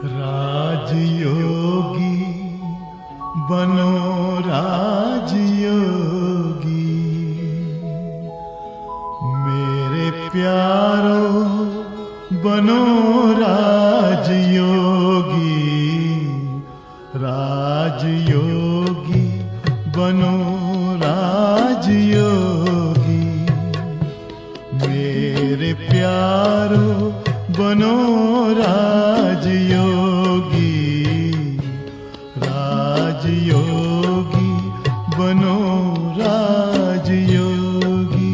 राजयोगी बनो राजयोगी, मेरे प्यारो बनो राजयोगी। राजयोगी बनो राजयोगी, मेरे प्यारो बनो राजयोगी। राजयोगी बनो राजयोगी।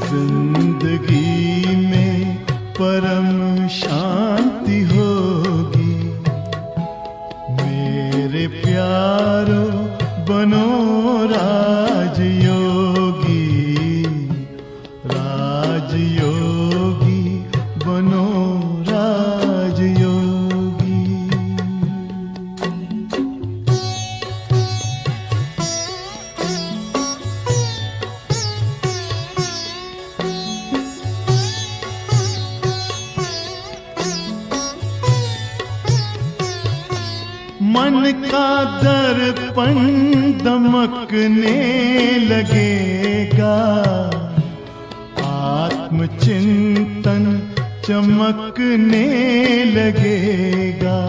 जिंदगी में परम शांति होगी, मेरे प्यारो बनो राजयोगी। राजयोगी बनो राजयोगी। मन का दर्पण दमकने लगेगा, आत्मचिंतन चमकने लगेगा।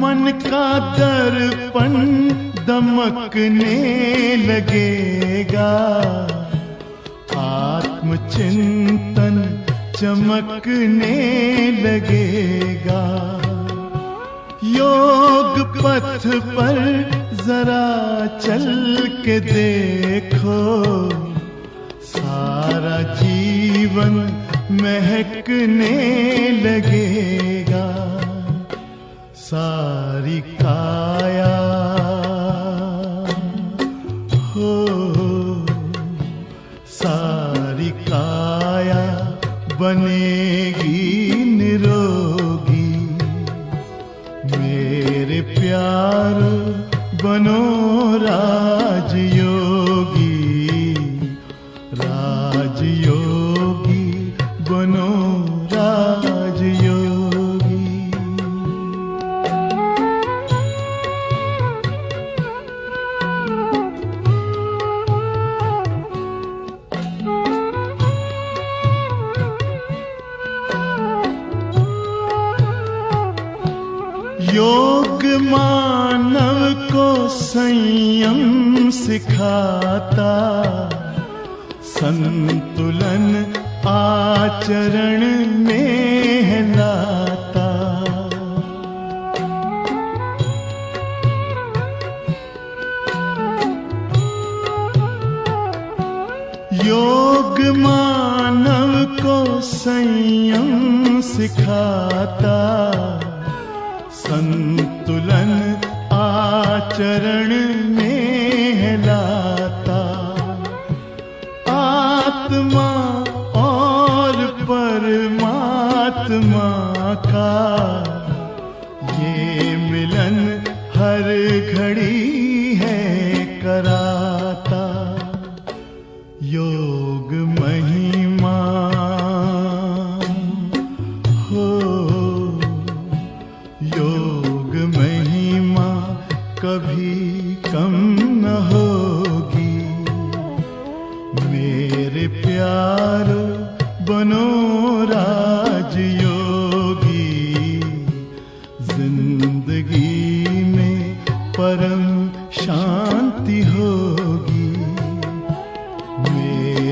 मन का दर्पण दमकने लगेगा, आत्मचिंतन चमकने लगेगा। योग पथ पर जरा चल के देखो, सारा जीवन महकने लगेगा। सारी काया हो, सारी काया बनेगी निरोगी, मेरे प्यारो बनो राजयोगी। राजयोगी बनो राजयोगी। योग मानव को संयम सिखाता, संतुलन आचरण में लाता। योग मानव को संयम सिखाता, संतुलन आचरण में लाता। आत्मा और परमात्मा का ये मिलन हर घड़ी है कराता। योग महिमा हो, योग महिमा कभी कम न होगी, मेरे प्यारो बनो राजयोगी। जिंदगी में परम शांति होगी, मेरे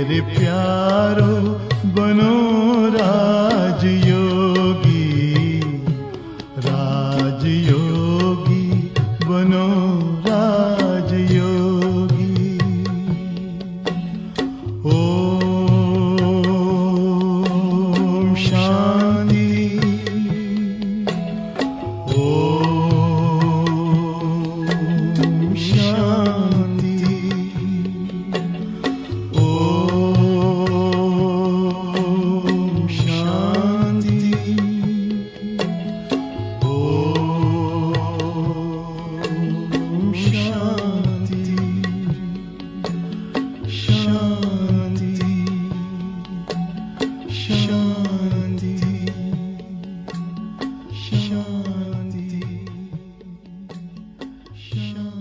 शांति शांति शांति।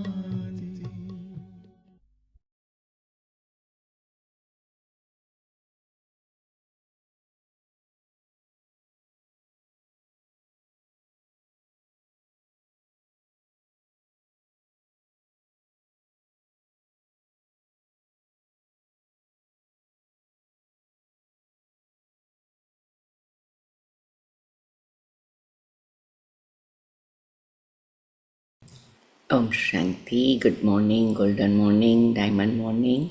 ओम शांति। Good morning, golden morning, diamond morning.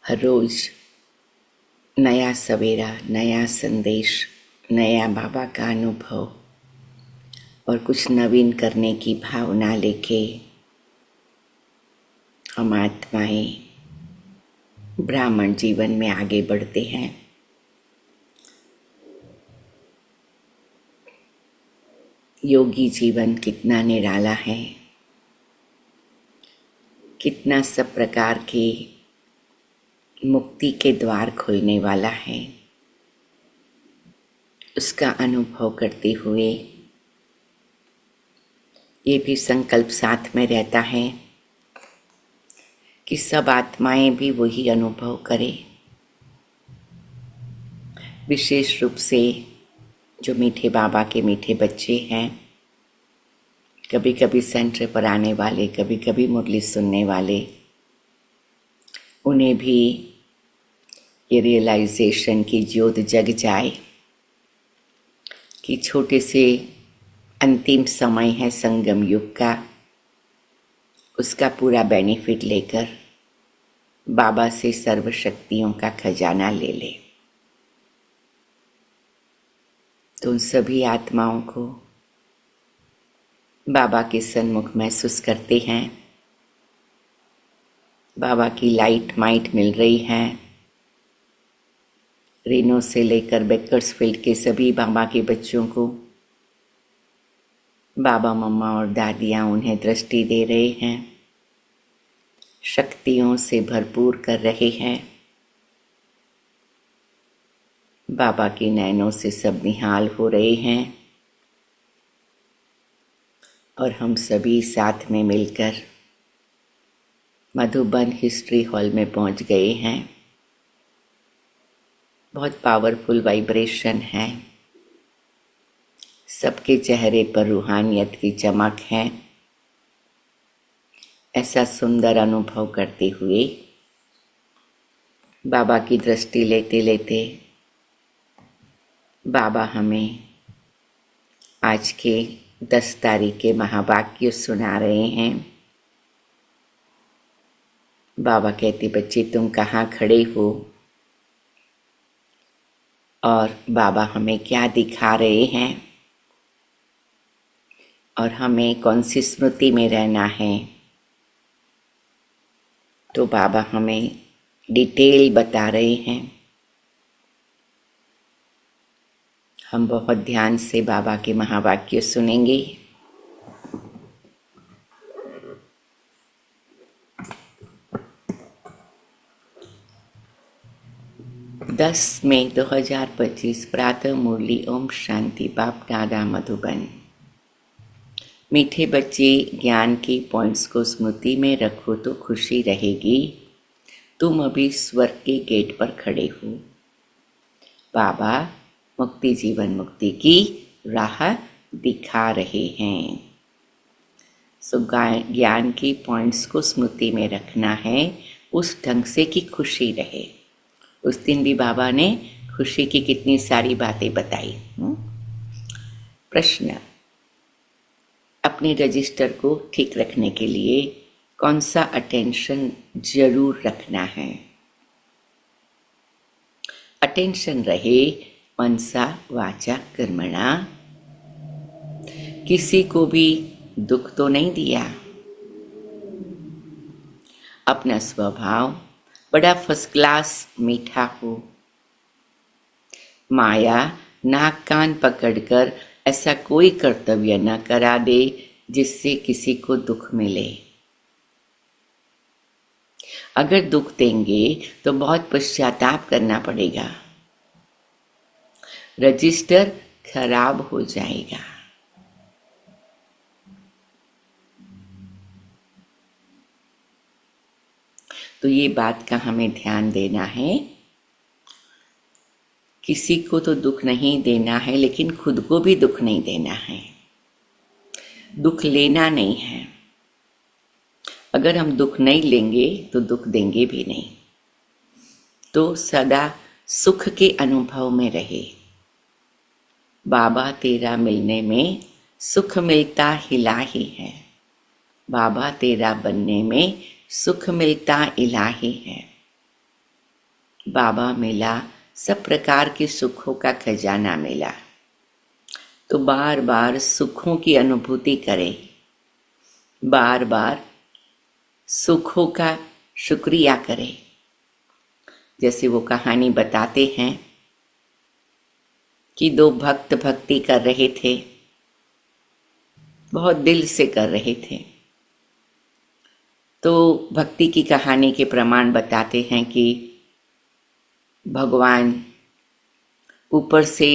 हर रोज नया सवेरा, नया संदेश, नया बाबा का अनुभव और कुछ नवीन करने की भावना लेके हम आत्माएं ब्राह्मण जीवन में आगे बढ़ते हैं। योगी जीवन कितना निराला है, कितना सब प्रकार के मुक्ति के द्वार खुलने वाला है, उसका अनुभव करते हुए ये भी संकल्प साथ में रहता है कि सब आत्माएं भी वही अनुभव करें। विशेष रूप से जो मीठे बाबा के मीठे बच्चे हैं, कभी कभी सेंटर पर आने वाले, कभी कभी मुरली सुनने वाले, उन्हें भी ये रियलाइजेशन की ज्योत जग जाए कि छोटे से अंतिम समय है संगम युग का, उसका पूरा बेनिफिट लेकर बाबा से सर्व शक्तियों का खजाना ले ले। तो उन सभी आत्माओं को बाबा के सन्मुख महसूस करते हैं। बाबा की लाइट माइट मिल रही है। रेनो से लेकर बेकर्सफील्ड के सभी बाबा के बच्चों को बाबा मम्मा और दादियाँ उन्हें दृष्टि दे रहे हैं, शक्तियों से भरपूर कर रहे हैं। बाबा के नैनों से सब निहाल हो रहे हैं और हम सभी साथ में मिलकर मधुबन हिस्ट्री हॉल में पहुंच गए हैं। बहुत पावरफुल वाइब्रेशन है, सबके चेहरे पर रूहानियत की चमक है। ऐसा सुंदर अनुभव करते हुए बाबा की दृष्टि लेते लेते बाबा हमें आज के 10 तारीख के महावाक्य सुना रहे हैं। बाबा कहते, बच्चे तुम कहाँ खड़े हो? और बाबा हमें क्या दिखा रहे हैं और हमें कौन सी स्मृति में रहना है। तो बाबा हमें डिटेल बता रहे हैं। हम बहुत ध्यान से बाबा के महावाक्य सुनेंगे। 10 मई 2025 प्रातः मुरली। ओम शांति। बाप दादा मधुबन। मीठे बच्चे, ज्ञान के पॉइंट्स को स्मृति में रखो तो खुशी रहेगी। तुम अभी स्वर्ग के गेट पर खड़े हो। बाबा मुक्ति जीवन मुक्ति की राह दिखा रहे हैं। सो ज्ञान की पॉइंट्स को स्मृति में रखना है उस ढंग से कि खुशी रहे। उस दिन भी बाबा ने खुशी की कितनी सारी बातें बताई। प्रश्न, अपने रजिस्टर को ठीक रखने के लिए कौन सा अटेंशन जरूर रखना है? अटेंशन रहे मनसा वाचा कर्मणा। किसी को भी दुख तो नहीं दिया। अपना स्वभाव बड़ा फर्स्ट क्लास मीठा हो। माया नाक कान पकड़कर ऐसा कोई कर्तव्य न करा दे जिससे किसी को दुख मिले। अगर दुख देंगे तो बहुत पश्चाताप करना पड़ेगा, रजिस्टर खराब हो जाएगा। तो ये बात का हमें ध्यान देना है। किसी को तो दुख नहीं देना है, लेकिन खुद को भी दुख नहीं देना है, दुख लेना नहीं है। अगर हम दुख नहीं लेंगे तो दुख देंगे भी नहीं। तो सदा सुख के अनुभव में रहे। बाबा तेरा मिलने में सुख मिलता इलाही है, बाबा तेरा बनने में सुख मिलता इलाही है। बाबा मिला, सब प्रकार के सुखों का खजाना मिला। तो बार बार सुखों की अनुभूति करें, बार बार सुखों का शुक्रिया करें। जैसे वो कहानी बताते हैं कि दो भक्त भक्ति कर रहे थे, बहुत दिल से कर रहे थे। तो भक्ति की कहानी के प्रमाण बताते हैं कि भगवान ऊपर से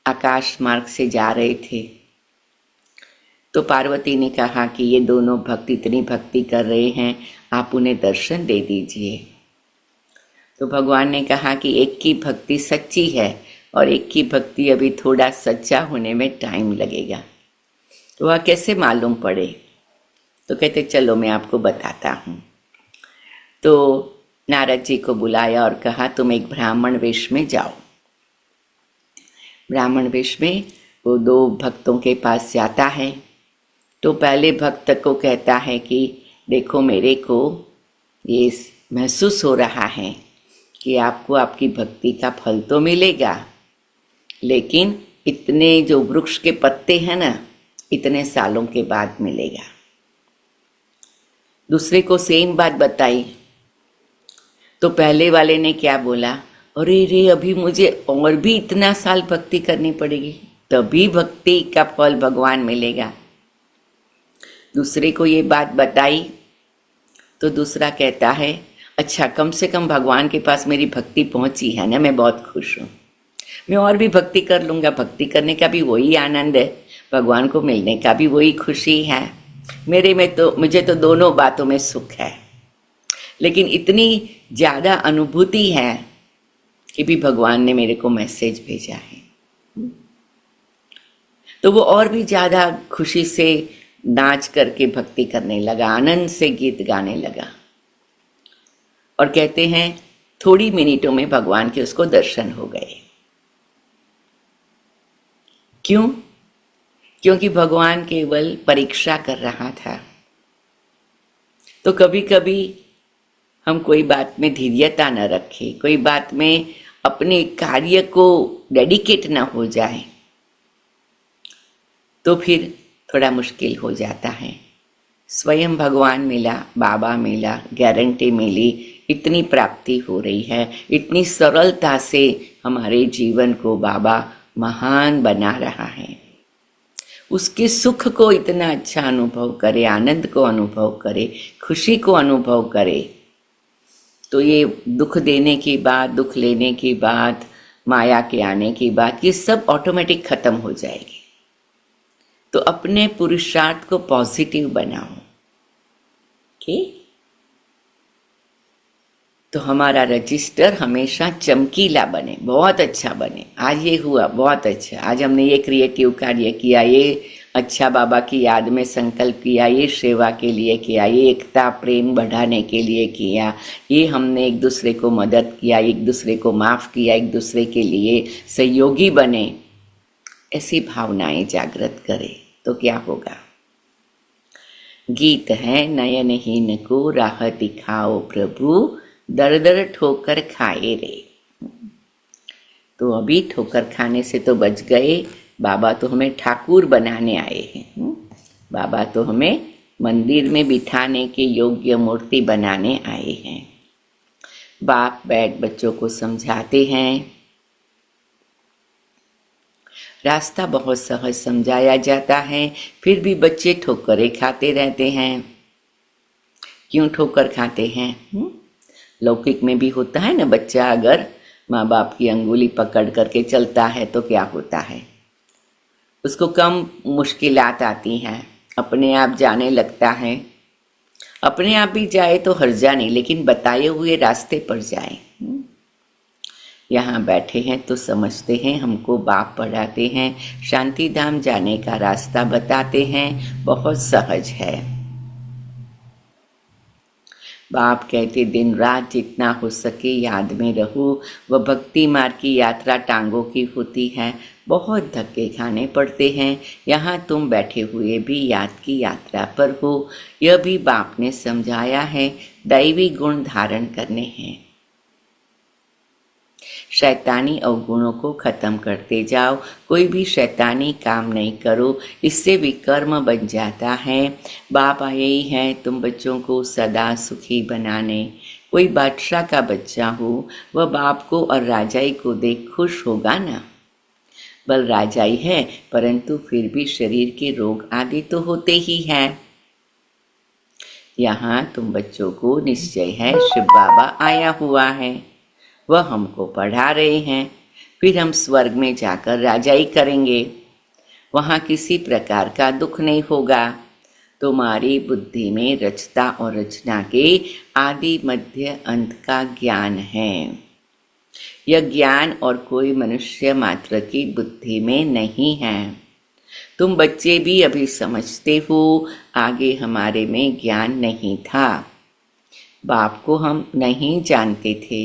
आकाश मार्ग से जा रहे थे। तो पार्वती ने कहा कि ये दोनों भक्त इतनी भक्ति कर रहे हैं, आप उन्हें दर्शन दे दीजिए। तो भगवान ने कहा कि एक की भक्ति सच्ची है और एक की भक्ति अभी थोड़ा सच्चा होने में टाइम लगेगा। तो वह कैसे मालूम पड़े? तो कहते चलो मैं आपको बताता हूँ। तो नारद जी को बुलाया और कहा तुम एक ब्राह्मण वेश में जाओ। ब्राह्मण वेश में वो दो भक्तों के पास जाता है। तो पहले भक्त को कहता है कि देखो मेरे को ये महसूस हो रहा है कि आपको आपकी भक्ति का फल तो मिलेगा, लेकिन इतने जो वृक्ष के पत्ते हैं ना, इतने सालों के बाद मिलेगा। दूसरे को सेम बात बताई। तो पहले वाले ने क्या बोला, अरे रे अभी मुझे और भी इतना साल भक्ति करनी पड़ेगी, तभी भक्ति का फल भगवान मिलेगा। दूसरे को ये बात बताई तो दूसरा कहता है अच्छा कम से कम भगवान के पास मेरी भक्ति पहुंची है ना, मैं बहुत खुश हूँ, मैं और भी भक्ति कर लूँगा। भक्ति करने का भी वही आनंद है, भगवान को मिलने का भी वही खुशी है। मुझे तो दोनों बातों में सुख है, लेकिन इतनी ज़्यादा अनुभूति है कि भी भगवान ने मेरे को मैसेज भेजा है। तो वो और भी ज़्यादा खुशी से नाच करके भक्ति करने लगा, आनंद से गीत गाने लगा। और कहते हैं थोड़ी मिनटों में भगवान के उसको दर्शन हो गए। क्यों? क्योंकि भगवान केवल परीक्षा कर रहा था। तो कभी कभी हम कोई बात में धैर्यता न रखें, कोई बात में अपने कार्य को डेडिकेट न हो जाए, तो फिर थोड़ा मुश्किल हो जाता है। स्वयं भगवान मिला, बाबा मिला, गारंटी मिली, इतनी प्राप्ति हो रही है, इतनी सरलता से हमारे जीवन को बाबा महान बना रहा है। उसके सुख को इतना अच्छा अनुभव करे, आनंद को अनुभव करे, खुशी को अनुभव करे। तो ये दुख देने की बात, दुख लेने की बात, माया के आने की बात, ये सब ऑटोमेटिक खत्म हो जाएगी। तो अपने पुरुषार्थ को पॉजिटिव बनाओ। ठीक? तो हमारा रजिस्टर हमेशा चमकीला बने, बहुत अच्छा बने। आज ये हुआ, बहुत अच्छा, आज हमने ये क्रिएटिव कार्य किया, ये अच्छा बाबा की याद में संकल्प किया, ये सेवा के लिए किया, ये एकता प्रेम बढ़ाने के लिए किया, ये हमने एक दूसरे को मदद किया, एक दूसरे को माफ़ किया, एक दूसरे के लिए सहयोगी बने। ऐसी भावनाएं जागृत करें तो क्या होगा? गीत है नयनहीन को राह दिखाओ प्रभु, दर दर ठोकर खाए रे। तो अभी ठोकर खाने से तो बच गए, बाबा तो हमें ठाकुर बनाने आए हैं। बाबा तो हमें मंदिर में बिठाने के योग्य मूर्ति बनाने आए हैं। बाप बैठ बच्चों को समझाते हैं, रास्ता बहुत सहज समझाया जाता है, फिर भी बच्चे ठोकरें खाते रहते हैं। क्यों ठोकर खाते हैं? लौकिक में भी होता है ना, बच्चा अगर माँ बाप की अंगुली पकड़ करके चलता है तो क्या होता है, उसको कम मुश्किलात आती हैं, अपने आप जाने लगता है। अपने आप भी जाए तो हर्जा नहीं, लेकिन बताए हुए रास्ते पर जाए। यहाँ बैठे हैं तो समझते हैं, हमको बाप पढ़ाते हैं, शांति धाम जाने का रास्ता बताते हैं, बहुत सहज है। बाप कहते दिन रात जितना हो सके याद में रहो। वह भक्ति मार्ग की यात्रा टांगों की होती है, बहुत धक्के खाने पड़ते हैं। यहाँ तुम बैठे हुए भी याद की यात्रा पर हो, यह भी बाप ने समझाया है। दैवी गुण धारण करने हैं, शैतानी अवगुणों को खत्म करते जाओ। कोई भी शैतानी काम नहीं करो, इससे विकर्म बन जाता है। बाप आए ही हैं तुम बच्चों को सदा सुखी बनाने। कोई बादशाह का बच्चा हो, वह बाप को और राजाई को देख खुश होगा ना। बल राजाई है, परंतु फिर भी शरीर के रोग आदि तो होते ही हैं। यहाँ तुम बच्चों को निश्चय है शिव बाबा आया हुआ है, वह हमको पढ़ा रहे हैं। फिर हम स्वर्ग में जाकर राजाई करेंगे, वहाँ किसी प्रकार का दुख नहीं होगा। तुम्हारी बुद्धि में रचता और रचना के आदि मध्य अंत का ज्ञान है। यह ज्ञान और कोई मनुष्य मात्र की बुद्धि में नहीं है। तुम बच्चे भी अभी समझते हो, आगे हमारे में ज्ञान नहीं था। बाप को हम नहीं जानते थे।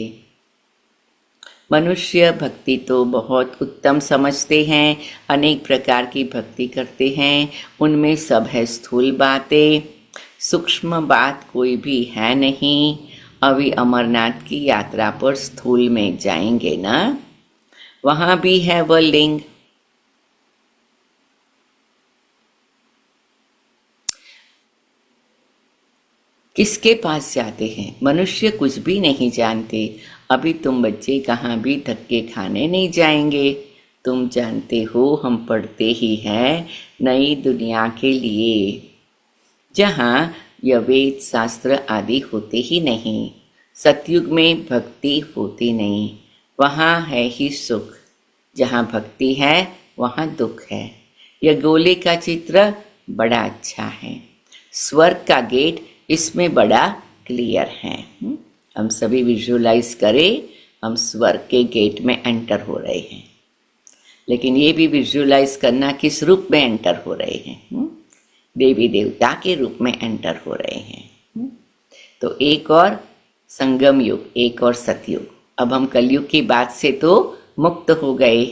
मनुष्य भक्ति तो बहुत उत्तम समझते हैं, अनेक प्रकार की भक्ति करते हैं, उनमें सब है स्थूल बातें, सूक्ष्म बात कोई भी है नहीं। अभी अमरनाथ की यात्रा पर स्थूल में जाएंगे ना, वहाँ भी है वह लिंग। किसके पास जाते हैं? मनुष्य कुछ भी नहीं जानते। अभी तुम बच्चे कहाँ भी धक्के खाने नहीं जाएंगे। तुम जानते हो हम पढ़ते ही हैं नई दुनिया के लिए, जहाँ यह वेद शास्त्र आदि होते ही नहीं। सतयुग में भक्ति होती नहीं, वहाँ है ही सुख। जहाँ भक्ति है वहाँ दुख है। यह गोले का चित्र बड़ा अच्छा है, स्वर्ग का गेट इसमें बड़ा क्लियर है। हम सभी विजुअलाइज करें, हम स्वर्ग के गेट में एंटर हो रहे हैं, लेकिन ये भी विजुअलाइज करना किस रूप में एंटर हो रहे हैं। देवी देवता के रूप में एंटर हो रहे हैं। तो एक और संगम युग, एक और सतयुग। अब हम कलयुग की बात से तो मुक्त हो गए।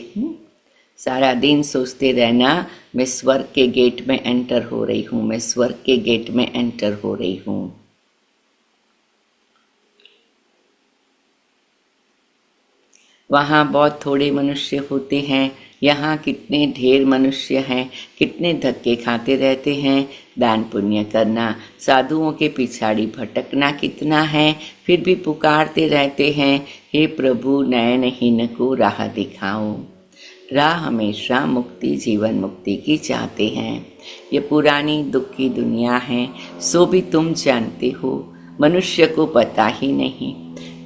सारा दिन सोचते रहना मैं स्वर्ग के गेट में एंटर हो रही हूँ, मैं स्वर्ग के गेट में एंटर हो रही हूँ। वहाँ बहुत थोड़े मनुष्य होते हैं, यहाँ कितने ढेर मनुष्य हैं, कितने धक्के खाते रहते हैं। दान पुण्य करना, साधुओं के पिछाड़ी भटकना कितना है, फिर भी पुकारते रहते हैं, हे प्रभु नयनहीन को राह दिखाओ। राह हमेशा मुक्ति, जीवन मुक्ति की चाहते हैं। ये पुरानी दुख की दुनिया है, सो भी तुम जानते हो, मनुष्य को पता ही नहीं।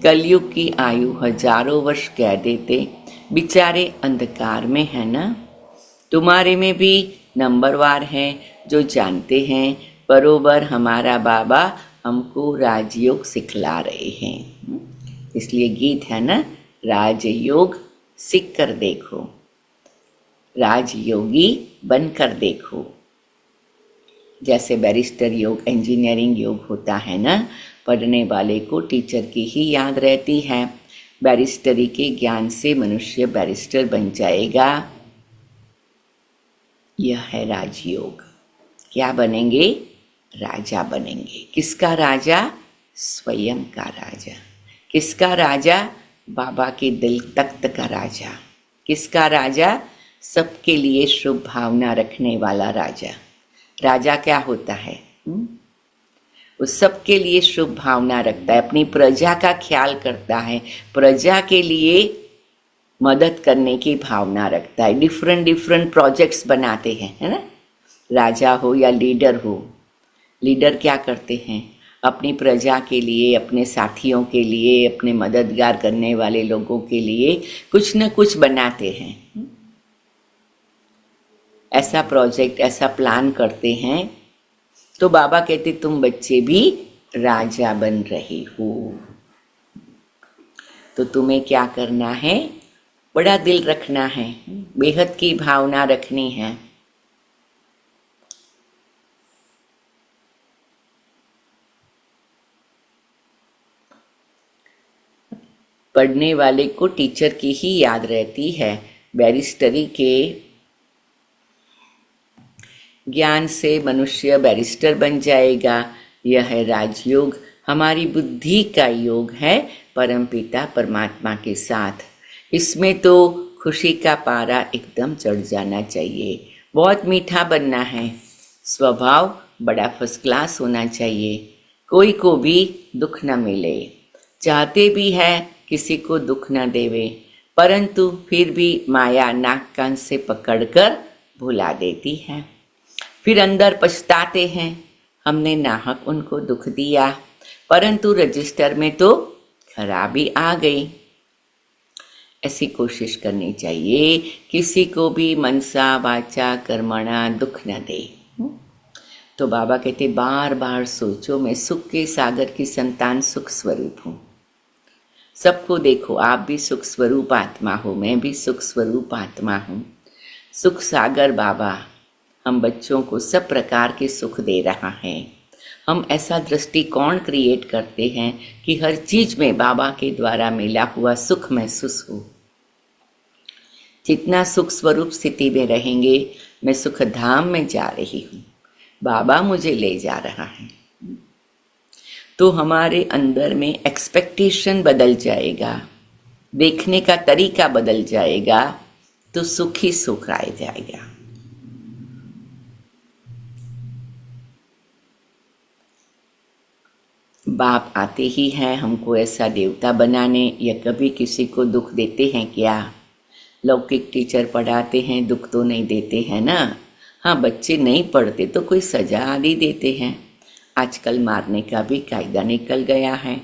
कलयुग की आयु हजारों वर्ष कह देते, बेचारे अंधकार में है ना। तुम्हारे में भी नंबरवार हैं जो जानते हैं, बरोबर हमारा बाबा हमको राजयोग सिखला रहे हैं। इसलिए गीत है ना, राजयोग सीख कर देखो, राजयोगी बनकर देखो। जैसे बैरिस्टर योग, इंजीनियरिंग योग होता है ना, पढ़ने वाले को टीचर की ही याद रहती है। बैरिस्टरी के ज्ञान से मनुष्य बैरिस्टर बन जाएगा। यह है राजयोग। क्या बनेंगे? राजा बनेंगे। किसका राजा? स्वयं का राजा। किसका राजा? बाबा के दिल तख्त का राजा। किसका राजा? सबके लिए शुभ भावना रखने वाला राजा। राजा क्या होता है? वो सबके लिए शुभ भावना रखता है, अपनी प्रजा का ख्याल करता है, प्रजा के लिए मदद करने की भावना रखता है। डिफरेंट डिफरेंट प्रोजेक्ट्स बनाते हैं, है ना। राजा हो या लीडर हो, लीडर क्या करते हैं? अपनी प्रजा के लिए, अपने साथियों के लिए, अपने मददगार करने वाले लोगों के लिए कुछ न कुछ बनाते हैं। ऐसा प्रोजेक्ट, ऐसा प्लान करते हैं तो बाबा कहते तुम बच्चे भी राजा बन रहे हो। तो तुम्हें क्या करना है? बड़ा दिल रखना है, बेहद की भावना रखनी है। पढ़ने वाले को टीचर की ही याद रहती है। बैरिस्टरी के ज्ञान से मनुष्य बैरिस्टर बन जाएगा। यह है राजयोग, हमारी बुद्धि का योग है परमपिता परमात्मा के साथ। इसमें तो खुशी का पारा एकदम चढ़ जाना चाहिए। बहुत मीठा बनना है, स्वभाव बड़ा फर्स्ट क्लास होना चाहिए। कोई को भी दुख न मिले, चाहते भी है किसी को दुख न देवे, परंतु फिर भी माया नाक कान से पकड़कर भुला देती है। फिर अंदर पछताते हैं, हमने नाहक उनको दुख दिया, परंतु रजिस्टर में तो खराबी आ गई। ऐसी कोशिश करनी चाहिए किसी को भी मनसा वाचा कर्मणा दुख न दे। तो बाबा कहते बार बार सोचो, मैं सुख के सागर की संतान सुख स्वरूप हूँ। सबको देखो, आप भी सुख स्वरूप आत्मा हो, मैं भी सुख स्वरूप आत्मा हूँ। सुख सागर बाबा हम बच्चों को सब प्रकार के सुख दे रहा है। हम ऐसा दृष्टिकोण क्रिएट करते हैं कि हर चीज में बाबा के द्वारा मिला हुआ सुख महसूस हो। जितना सुख स्वरूप स्थिति में रहेंगे, मैं सुख धाम में जा रही हूँ, बाबा मुझे ले जा रहा है, तो हमारे अंदर में एक्सपेक्टेशन बदल जाएगा, देखने का तरीका बदल जाएगा, तो सुख ही सुख आ जाएगा। बाप आते ही हैं हमको ऐसा देवता बनाने, या कभी किसी को दुख देते हैं क्या? लौकिक टीचर पढ़ाते हैं, दुख तो नहीं देते हैं ना। हाँ, बच्चे नहीं पढ़ते तो कोई सजा आदि देते हैं। आजकल मारने का भी कायदा निकल गया है।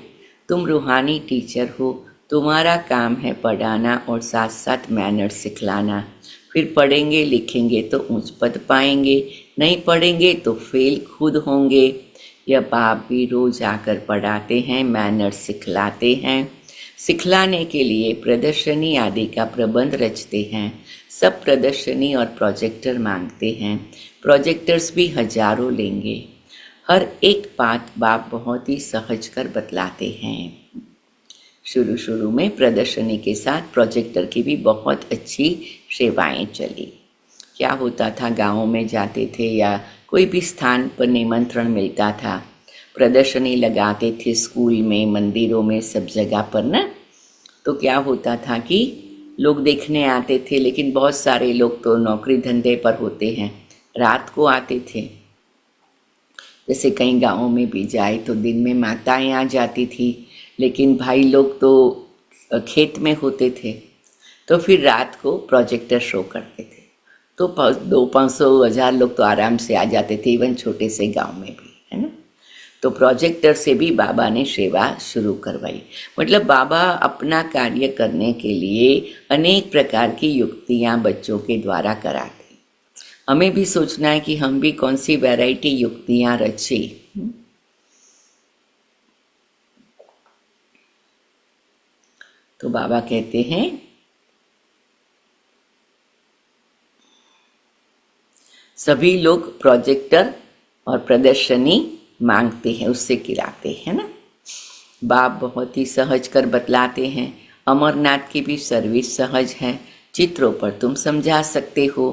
तुम रूहानी टीचर हो, तुम्हारा काम है पढ़ाना और साथ साथ मैनर्स सिखलाना। फिर पढ़ेंगे लिखेंगे तो ऊंच पद पाएंगे, नहीं पढ़ेंगे तो फेल खुद होंगे। यह बाप भी रोज आकर पढ़ाते हैं, मैनर्स सिखलाते हैं। सिखलाने के लिए प्रदर्शनी आदि का प्रबंध रचते हैं। सब प्रदर्शनी और प्रोजेक्टर मांगते हैं, प्रोजेक्टर्स भी हजारों लेंगे। हर एक बात बाप बहुत ही सहज कर बतलाते हैं। शुरू शुरू में प्रदर्शनी के साथ प्रोजेक्टर की भी बहुत अच्छी सेवाएं चली। क्या होता था, गाँवों में जाते थे या कोई भी स्थान पर निमंत्रण मिलता था, प्रदर्शनी लगाते थे स्कूल में, मंदिरों में, सब जगह पर ना। तो क्या होता था कि लोग देखने आते थे, लेकिन बहुत सारे लोग तो नौकरी धंधे पर होते हैं, रात को आते थे। जैसे कई गाँवों में भी जाए तो दिन में माताएं आ जाती थी, लेकिन भाई लोग तो खेत में होते थे, तो फिर रात को प्रोजेक्टर शो करते थे। तो 200-500-1000 लोग तो आराम से आ जाते थे, इवन छोटे से गांव में भी, है ना। तो प्रोजेक्टर से भी बाबा ने सेवा शुरू करवाई। मतलब बाबा अपना कार्य करने के लिए अनेक प्रकार की युक्तियां बच्चों के द्वारा कराते। हमें भी सोचना है कि हम भी कौन सी वैरायटी युक्तियां रचे। तो बाबा कहते हैं सभी लोग प्रोजेक्टर और प्रदर्शनी मांगते हैं, उससे गिराते हैं ना। बाप बहुत ही सहज कर बतलाते हैं। अमरनाथ की भी सर्विस सहज है, चित्रों पर तुम समझा सकते हो।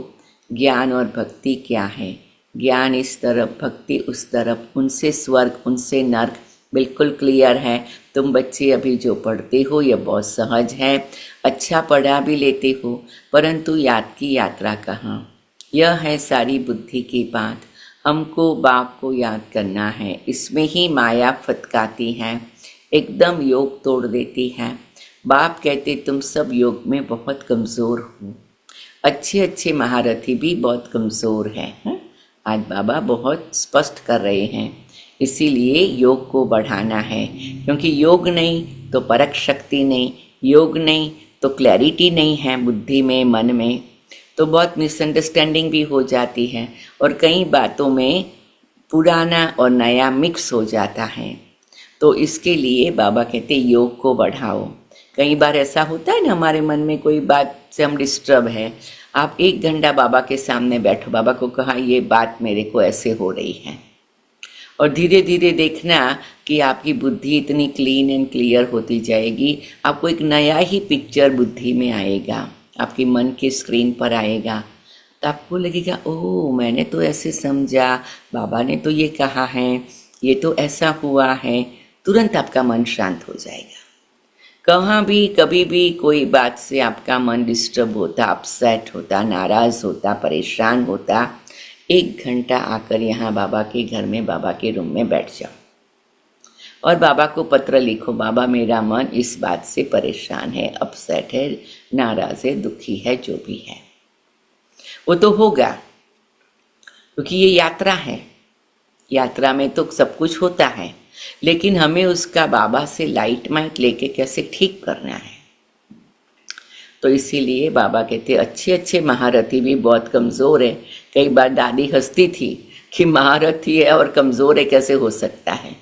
ज्ञान और भक्ति क्या है? ज्ञान इस तरफ, भक्ति उस तरफ, उनसे स्वर्ग उनसे नर्क, बिल्कुल क्लियर है। तुम बच्चे अभी जो पढ़ते हो यह बहुत सहज है, अच्छा पढ़ा भी लेते हो, परंतु याद की यात्रा कहाँ? यह है सारी बुद्धि की बात। हमको बाप को याद करना है, इसमें ही माया फटकाती है, एकदम योग तोड़ देती है। बाप कहते तुम सब योग में बहुत कमज़ोर हो, अच्छे अच्छे महारथी भी बहुत कमज़ोर हैं। आज बाबा बहुत स्पष्ट कर रहे हैं, इसीलिए योग को बढ़ाना है, क्योंकि योग नहीं तो परख शक्ति नहीं, योग नहीं तो क्लैरिटी नहीं है बुद्धि में, मन में, तो बहुत मिसअंडरस्टैंडिंग भी हो जाती है और कई बातों में पुराना और नया मिक्स हो जाता है। तो इसके लिए बाबा कहते योग को बढ़ाओ। कई बार ऐसा होता है ना, हमारे मन में कोई बात से हम डिस्टर्ब है, आप 1 घंटा बाबा के सामने बैठो, बाबा को कहा ये बात मेरे को ऐसे हो रही है, और धीरे धीरे देखना कि आपकी बुद्धि इतनी क्लीन एंड क्लियर होती जाएगी, आपको एक नया ही पिक्चर बुद्धि में आएगा, आपके मन की स्क्रीन पर आएगा, तो आपको लगेगा ओह मैंने तो ऐसे समझा, बाबा ने तो ये कहा है, ये तो ऐसा हुआ है। तुरंत आपका मन शांत हो जाएगा। कहाँ भी कभी भी कोई बात से आपका मन डिस्टर्ब होता, अपसेट होता, नाराज़ होता, परेशान होता, 1 घंटा आकर यहाँ बाबा के घर में, बाबा के रूम में बैठ जाओ और बाबा को पत्र लिखो, बाबा मेरा मन इस बात से परेशान है, अपसेट है, नाराज़ है, दुखी है, जो भी है वो तो होगा, क्योंकि ये यात्रा है, यात्रा में तो सब कुछ होता है, लेकिन हमें उसका बाबा से लाइट माइट लेके कैसे ठीक करना है। तो इसीलिए बाबा कहते अच्छे अच्छे महारथी भी बहुत कमज़ोर है। कई बार दादी हंसती थी कि महारथी है और कमज़ोर है, कैसे हो सकता है।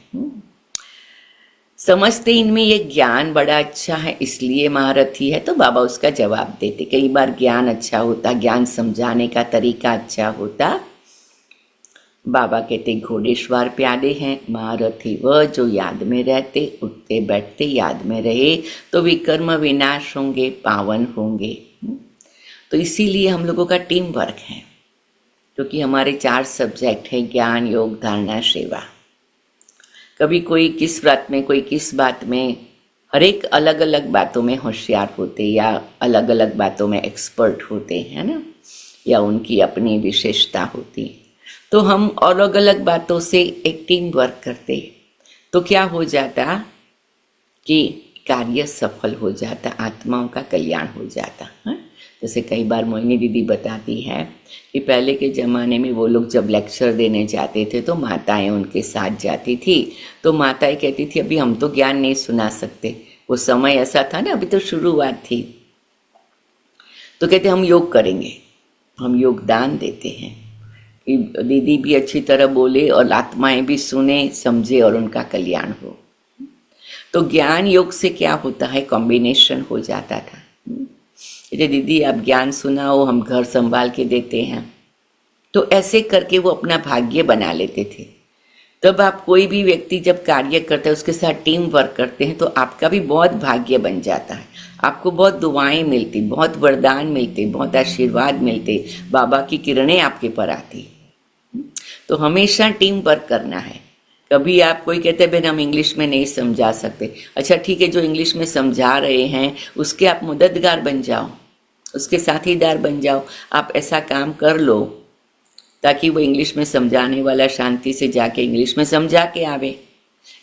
समझते इनमें ये ज्ञान बड़ा अच्छा है इसलिए महारथी है, तो बाबा उसका जवाब देते। कई बार ज्ञान अच्छा होता, ज्ञान समझाने का तरीका अच्छा होता। बाबा कहते घोड़ेश्वर प्यादे हैं, महारथी वह जो याद में रहते, उठते बैठते याद में रहे, तो विकर्म विनाश होंगे, पावन होंगे। तो इसीलिए हम लोगों का टीम वर्क है, क्योंकि हमारे 4 सब्जेक्ट हैं, ज्ञान, योग, धारणा, सेवा। कभी कोई किस बात में, कोई किस बात में, हर एक अलग अलग बातों में होशियार होते या अलग अलग बातों में एक्सपर्ट होते हैं ना, या उनकी अपनी विशेषता होती। तो हम अलग अलग बातों से एक टीम वर्क करते, तो क्या हो जाता कि कार्य सफल हो जाता, आत्माओं का कल्याण हो जाता है। जैसे कई बार मोहिनी दीदी बताती है कि पहले के ज़माने में वो लोग जब लेक्चर देने जाते थे तो माताएं उनके साथ जाती थी, तो माताएं कहती थी अभी हम तो ज्ञान नहीं सुना सकते, वो समय ऐसा था ना, अभी तो शुरुआत थी, तो कहते हम योग करेंगे, हम योगदान देते हैं कि दीदी भी अच्छी तरह बोले और आत्माएं भी सुने, समझे और उनका कल्याण हो। तो ज्ञान योग से क्या होता है, कॉम्बिनेशन हो जाता था। ये दीदी आप ज्ञान सुनाओ, हम घर संभाल के देते हैं, तो ऐसे करके वो अपना भाग्य बना लेते थे। तब आप कोई भी व्यक्ति जब कार्य करता है, उसके साथ टीम वर्क करते हैं, तो आपका भी बहुत भाग्य बन जाता है, आपको बहुत दुआएं मिलती, बहुत वरदान मिलते, बहुत आशीर्वाद मिलते, बाबा की किरणें आपके पर आती। तो हमेशा टीम वर्क करना है। कभी आप कोई कहते हैं बहन हम इंग्लिश में नहीं समझा सकते, अच्छा ठीक है, जो इंग्लिश में समझा रहे हैं उसके आप मददगार बन जाओ, उसके साथीदार बन जाओ, आप ऐसा काम कर लो ताकि वो इंग्लिश में समझाने वाला शांति से जाके इंग्लिश में समझा के आवे,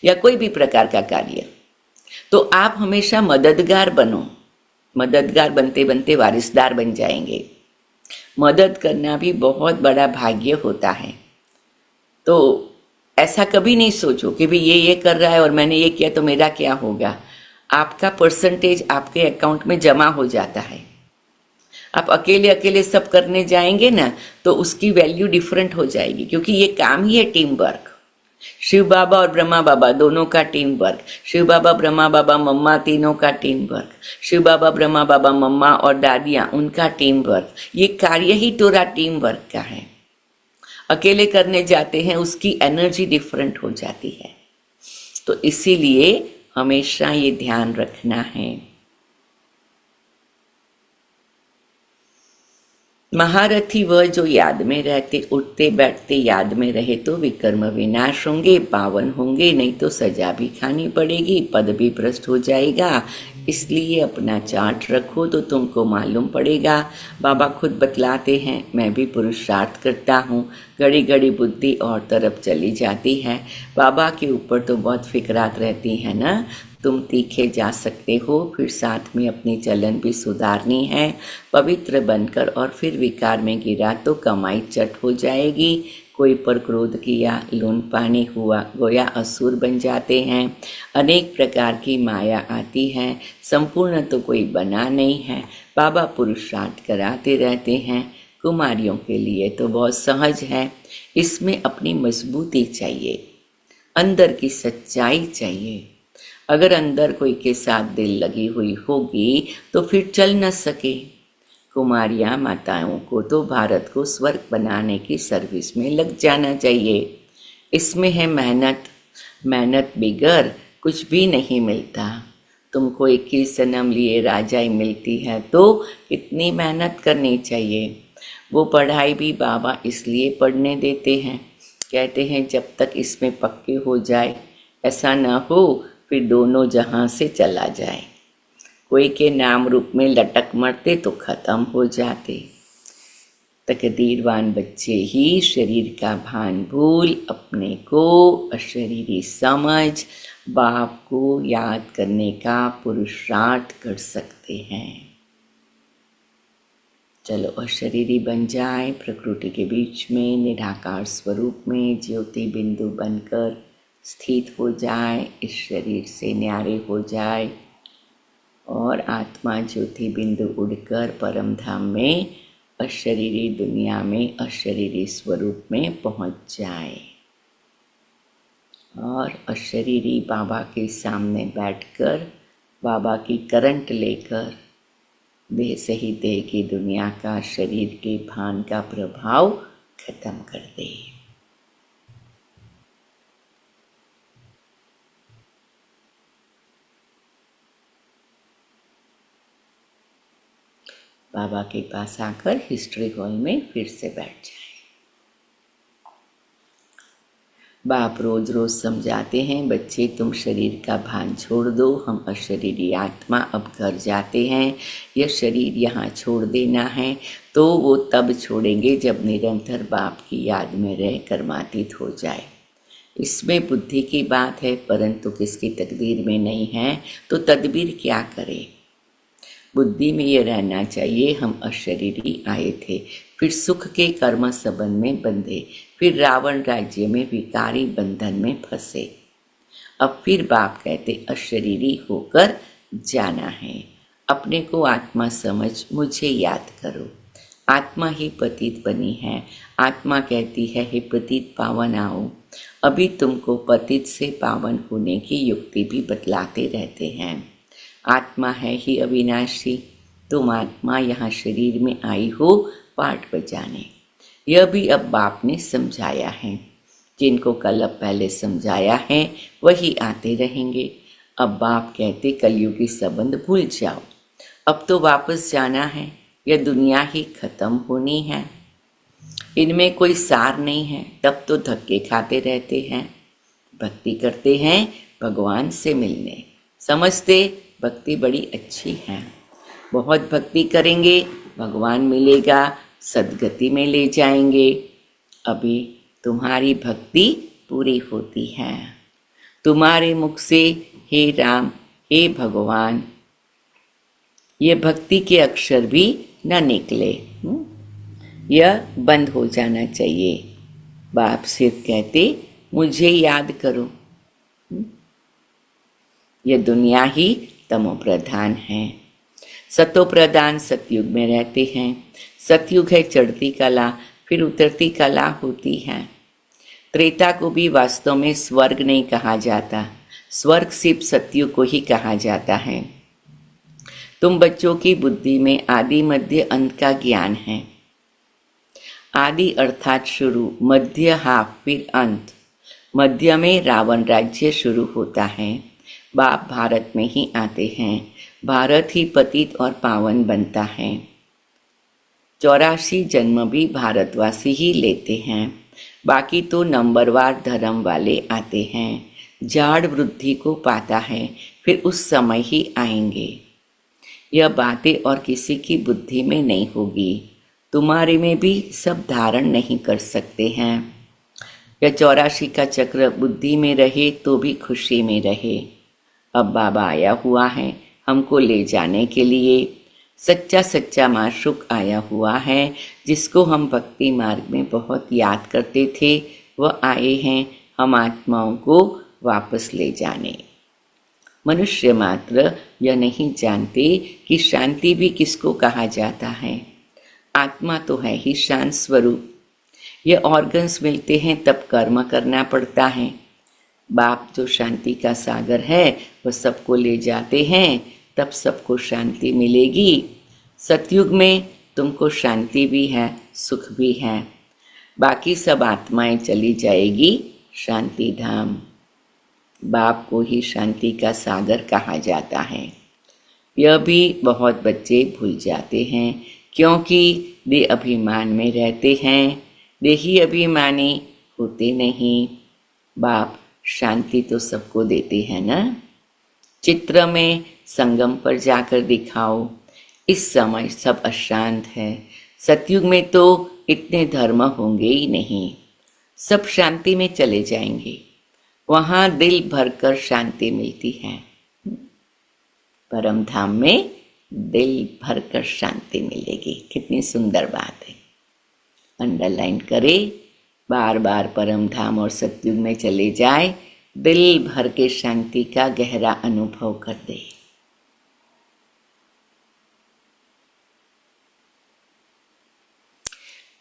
या कोई भी प्रकार का कार्य। तो आप हमेशा मददगार बनो, मददगार बनते बनते वारिसदार बन जाएंगे। मदद करना भी बहुत बड़ा भाग्य होता है। तो ऐसा कभी नहीं सोचो कि भाई ये कर रहा है और मैंने ये किया तो मेरा क्या होगा। आपका परसेंटेज आपके अकाउंट में जमा हो जाता है। आप अकेले अकेले सब करने जाएंगे ना, तो उसकी वैल्यू डिफरेंट हो जाएगी, क्योंकि ये काम ही है टीम वर्क। शिव बाबा और ब्रह्मा बाबा दोनों का टीम वर्क, शिव बाबा ब्रह्मा बाबा मम्मा तीनों का टीम वर्क, शिव बाबा ब्रह्मा बाबा मम्मा और दादियाँ उनका टीम वर्क। ये कार्य ही पूरा टीम वर्क का है। अकेले करने जाते हैं, उसकी एनर्जी डिफरेंट हो जाती है। तो इसीलिए हमेशा ये ध्यान रखना है। महारथी वह जो याद में रहते, उठते बैठते याद में रहे, तो विकर्म विनाश होंगे, पावन होंगे, नहीं तो सजा भी खानी पड़ेगी, पद भी भ्रष्ट हो जाएगा। इसलिए अपना चार्ट रखो तो तुमको मालूम पड़ेगा। बाबा खुद बतलाते हैं, मैं भी पुरुषार्थ करता हूँ, घड़ी घड़ी बुद्धि और तरफ चली जाती है। बाबा के ऊपर तो बहुत फिक्रात रहती है ना, तुम तीखे जा सकते हो, फिर साथ में अपनी चलन भी सुधारनी है। पवित्र बनकर और फिर विकार में गिरा तो कमाई चट हो जाएगी, कोई पर क्रोध किया, लून पानी हुआ, गोया असुर बन जाते हैं। अनेक प्रकार की माया आती है, संपूर्ण तो कोई बना नहीं है। बाबा पुरुषार्थ कराते रहते हैं। कुमारियों के लिए तो बहुत सहज है, इसमें अपनी मजबूती चाहिए, अंदर की सच्चाई चाहिए। अगर अंदर कोई के साथ दिल लगी हुई होगी तो फिर चल न सके। कुमारियाँ माताओं को तो भारत को स्वर्ग बनाने की सर्विस में लग जाना चाहिए। इसमें है मेहनत, मेहनत बिगर कुछ भी नहीं मिलता। तुमको 21 जन्म लिए राजाई मिलती है तो कितनी मेहनत करनी चाहिए। वो पढ़ाई भी बाबा इसलिए पढ़ने देते हैं, कहते हैं जब तक इसमें पक्के हो जाए, ऐसा ना हो फिर दोनों जहां से चला जाए। कोई के नाम रूप में लटक मरते तो खत्म हो जाते। तकदीरवान बच्चे ही शरीर का भान भूल अपने को अशरीरी समझ बाप को याद करने का पुरुषार्थ कर सकते हैं। चलो अशरीरी बन जाए, प्रकृति के बीच में निराकार स्वरूप में ज्योति बिंदु बनकर स्थित हो जाए, इस शरीर से न्यारे हो जाए और आत्मा ज्योति बिंदु उड़कर परम धाम में अशरीरी दुनिया में अशरीरी स्वरूप में पहुंच जाए और अशरीरी बाबा के सामने बैठकर बाबा की करंट लेकर देह से ही देह की दुनिया का शरीर के भान का प्रभाव खत्म कर दे। बाबा के पास आकर हिस्ट्री हॉल में फिर से बैठ जाए। बाप रोज रोज समझाते हैं, बच्चे तुम शरीर का भान छोड़ दो, हम अशरीरी आत्मा अब घर जाते हैं। यह शरीर यहाँ छोड़ देना है तो वो तब छोड़ेंगे जब निरंतर बाप की याद में रह कर्मातीत हो जाए। इसमें बुद्धि की बात है, परंतु किसकी तकदीर में नहीं है तो तदबीर क्या करे। बुद्धि में ये रहना चाहिए, हम अशरीरी आए थे, फिर सुख के कर्म संबंध में बंधे, फिर रावण राज्य में विकारी बंधन में फंसे। अब फिर बाप कहते अशरीरी होकर जाना है। अपने को आत्मा समझ मुझे याद करो। आत्मा ही पतित बनी है। आत्मा कहती है हे पतित पावन आओ। अभी तुमको पतित से पावन होने की युक्ति भी बतलाते रहते हैं। आत्मा है ही अविनाशी। तुम आत्मा यहाँ शरीर में आई हो पाठ बजाने। यह भी अब बाप ने समझाया है। जिनको कल अब पहले समझाया है वही आते रहेंगे। अब बाप कहते कलयुगी संबंध भूल जाओ, अब तो वापस जाना है। यह दुनिया ही खत्म होनी है, इनमें कोई सार नहीं है। तब तो धक्के खाते रहते हैं। भक्ति करते हैं भगवान से मिलने, समझते भक्ति बड़ी अच्छी है। बहुत भक्ति करेंगे भगवान मिलेगा, सद्गति में ले जाएंगे। अभी तुम्हारी भक्ति पूरी होती है। तुम्हारे मुख से हे राम हे भगवान ये भक्ति के अक्षर भी न निकले। यह बंद हो जाना चाहिए। बाप सिर्फ कहते मुझे याद करो। यह दुनिया ही तमो प्रधान है। सतो प्रधान सतयुग में रहते हैं। सतयुग है चढ़ती कला, फिर उतरती कला होती है। त्रेता को भी वास्तव में स्वर्ग नहीं कहा जाता, स्वर्ग सिर्फ सतयुग को ही कहा जाता है। तुम बच्चों की बुद्धि में आदि मध्य अंत का ज्ञान है। आदि अर्थात शुरू, मध्य हाफ, फिर अंत। मध्य में रावण राज्य शुरू होता है। बाप भारत में ही आते हैं। भारत ही पतित और पावन बनता है। 84 जन्म भी भारतवासी ही लेते हैं। बाकी तो नंबरवार धर्म वाले आते हैं। जाड़ वृद्धि को पाता है, फिर उस समय ही आएंगे। यह बातें और किसी की बुद्धि में नहीं होगी। तुम्हारे में भी सब धारण नहीं कर सकते हैं। यह 84 का चक्र बुद्धि में रहे तो भी खुशी में रहे। अब बाबा आया हुआ है हमको ले जाने के लिए। सच्चा सच्चा माशूक आया हुआ है, जिसको हम भक्ति मार्ग में बहुत याद करते थे। वह आए हैं हम आत्माओं को वापस ले जाने। मनुष्य मात्र यह नहीं जानते कि शांति भी किसको कहा जाता है। आत्मा तो है ही शांत स्वरूप। ये ऑर्गन्स मिलते हैं तब कर्म करना पड़ता है। बाप जो शांति का सागर है वह सबको ले जाते हैं, तब सबको शांति मिलेगी। सतयुग में तुमको शांति भी है, सुख भी है। बाकी सब आत्माएं चली जाएगी शांति धाम। बाप को ही शांति का सागर कहा जाता है। यह भी बहुत बच्चे भूल जाते हैं, क्योंकि वे अभिमान में रहते हैं। देही अभिमानी होते नहीं। बाप शांति तो सबको देते हैं ना। चित्र में संगम पर जाकर दिखाओ। इस समय सब अशांत है। सतयुग में तो इतने धर्म होंगे ही नहीं, सब शांति में चले जाएंगे। वहाँ दिल भरकर शांति मिलती है। परम धाम में दिल भरकर शांति मिलेगी। कितनी सुंदर बात है। अंडरलाइन करे, बार बार परम धाम और सतयुग में चले जाए, दिल भर के शांति का गहरा अनुभव कर दे।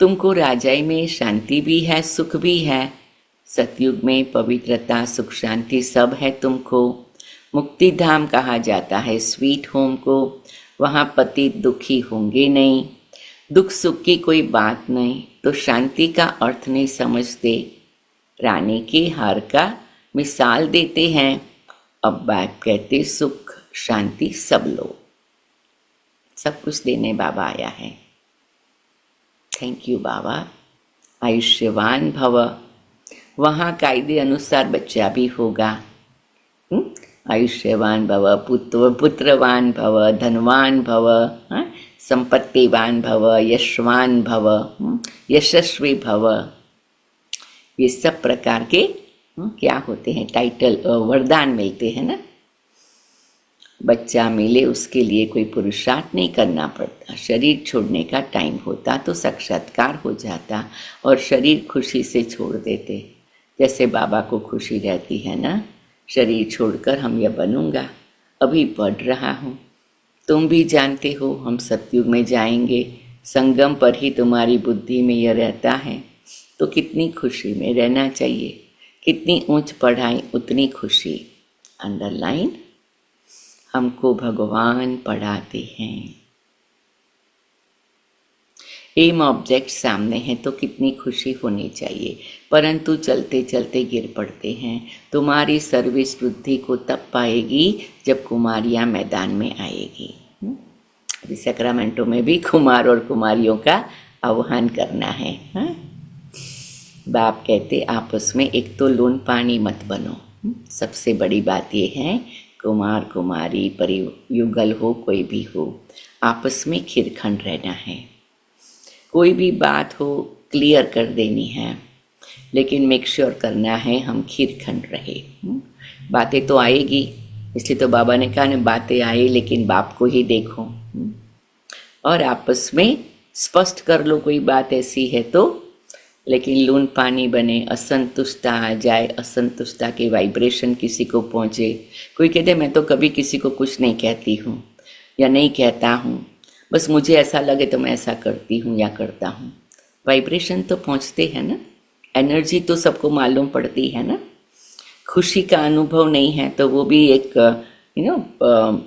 तुमको राजाई में शांति भी है, सुख भी है। सतयुग में पवित्रता, सुख, शांति सब है तुमको। मुक्ति धाम कहा जाता है स्वीट होम को। वहाँ पति दुखी होंगे नहीं, दुख सुख की कोई बात नहीं। तो शांति का अर्थ नहीं समझते। रानी के हार का मिसाल देते हैं। अब बाप कहते सुख शांति सब लो। सब कुछ देने बाबा आया है। थैंक यू बाबा। आयुष्यवान भव। वहाँ कायदे अनुसार बच्चा भी होगा। आयुष्यवान भव, पुत्रवान भव, धनवान भव, संपत्तिवान भव, यशवान भव, यशस्वी भव। ये सब प्रकार के क्या होते हैं टाइटल, वरदान मिलते हैं ना। बच्चा मिले उसके लिए कोई पुरुषार्थ नहीं करना पड़ता। शरीर छोड़ने का टाइम होता तो साक्षात्कार हो जाता और शरीर खुशी से छोड़ देते। जैसे बाबा को खुशी रहती है ना, शरीर छोड़कर हम यह बनूंगा। अभी पढ़ रहा हूँ, तुम भी जानते हो हम सतयुग में जाएंगे। संगम पर ही तुम्हारी बुद्धि में यह रहता है, तो कितनी खुशी में रहना चाहिए। कितनी ऊंच पढ़ाई उतनी खुशी। अंडरलाइन, हमको भगवान पढ़ाते हैं। एम ऑब्जेक्ट सामने है तो कितनी खुशी होनी चाहिए, परंतु चलते चलते गिर पड़ते हैं। तुम्हारी सर्विस बुद्धि को तब पाएगी जब कुमारियाँ मैदान में आएगी। अभी सैक्रामेंटो में भी कुमार और कुमारियों का आह्वान करना है। बाप कहते आपस में एक तो लोन पानी मत बनो। सबसे बड़ी बात यह है, कुमार कुमारी परियुगल हो कोई भी हो, आपस में खिरखंड रहना है। कोई भी बात हो क्लियर कर देनी है, लेकिन मेक श्योर करना है हम खिरखंड रहे। बातें तो आएगी, इसलिए तो बाबा ने कहा ना, बातें आए लेकिन बाप को ही देखो। और आपस में स्पष्ट कर लो कोई बात ऐसी है तो, लेकिन लून पानी बने, असंतुष्टता आ जाए, असंतुष्टता के वाइब्रेशन किसी को पहुँचे। कोई कहते मैं तो कभी किसी को कुछ नहीं कहती हूँ या नहीं कहता हूँ, बस मुझे ऐसा लगे तो मैं ऐसा करती हूँ या करता हूँ। वाइब्रेशन तो पहुँचते हैं ना, एनर्जी तो सबको मालूम पड़ती है ना। खुशी का अनुभव नहीं है तो वो भी एक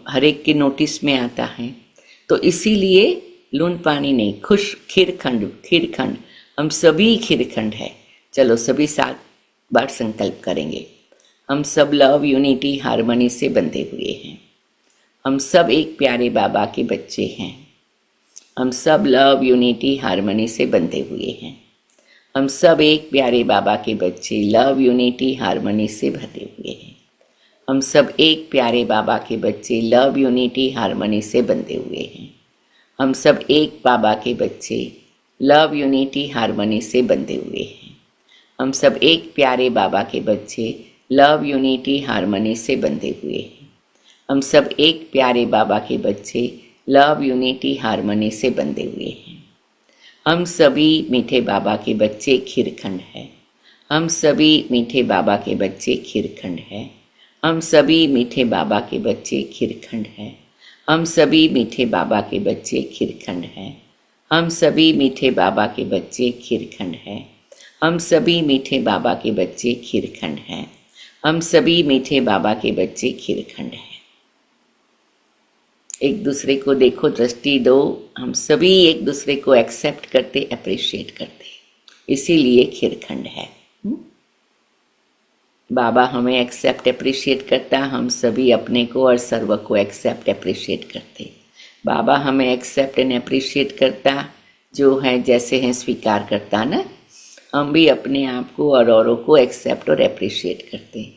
हर एक के नोटिस में आता है। तो इसीलिए लून पानी नहीं, खुश खीरखंड। खीरखंड हम सभी खीरखंड है। चलो सभी साथ बार संकल्प करेंगे। हम सब लव यूनिटी हार्मनी से बंधे हुए हैं। हम सब एक प्यारे बाबा के बच्चे हैं। हम सब लव यूनिटी हार्मनी से बंधे हुए हैं। हम सब एक प्यारे बाबा के बच्चे लव यूनिटी हार्मनी से बंधे हुए हैं। हम सब एक प्यारे बाबा के बच्चे लव यूनिटी हार्मनी से बंधे हुए हैं। हम सब एक बाबा के बच्चे लव यूनिटी हार्मनी से बंधे हुए हैं। हम सब एक प्यारे बाबा के बच्चे लव यूनिटी हार्मनी से बंधे हुए हैं। हम सब एक प्यारे बाबा के बच्चे लव, यूनिटी, हार्मनी से बंधे हुए हैं। हम सभी मीठे बाबा के बच्चे खीरखंड हैं। हम सभी मीठे बाबा के बच्चे खीरखंड हैं। हम सभी मीठे बाबा के बच्चे खीरखंड हैं। हम सभी मीठे बाबा के बच्चे खीरखंड हैं। हम सभी मीठे बाबा के बच्चे खीरखंड हैं। हम सभी मीठे बाबा के बच्चे खीरखंड हैं। हम सभी मीठे बाबा के बच्चे खीरखंड हैं। एक दूसरे को देखो, दृष्टि दो। हम सभी एक दूसरे को एक्सेप्ट करते, अप्रिशिएट करते, इसीलिए खीरखंड है। बाबा हमें एक्सेप्ट अप्रिशिएट करता, हम सभी अपने को और सर्व को एक्सेप्ट अप्रिशिएट करते। बाबा हमें एक्सेप्ट एंड अप्रिशिएट करता, जो है जैसे हैं स्वीकार करता ना, हम भी अपने आप को और औरों को एक्सेप्ट और अप्रिशिएट करते।